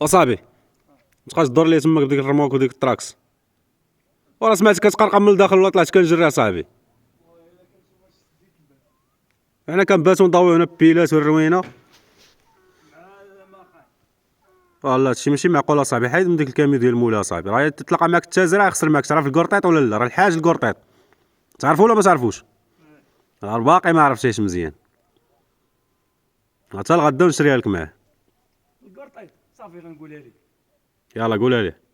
اصاحبي متبقاش تدور لي تماك بديك الرموك وديك التراكس، وراه سمعتك كتقرقم من الداخل ولا طلعت كنجري اصاحبي. انا كنباتو نضويو هنا بيلات والروينه. والله هادشي ماشي معقول اصاحبي، حيد من ديك الكاميو ديال مولا اصاحبي، راه تتلاقى معاك التازرع يخسر معاك. تعرف الكورطيط ولا لا؟ راه الحاج الكورطيط تعرفو ولا ما تعرفوش؟ راه باقي ما عرفتيش مزيان، حتى الغدا نشريها لك معاه. الكرطيط صافي غنقولها لك. يلا قولها ليه.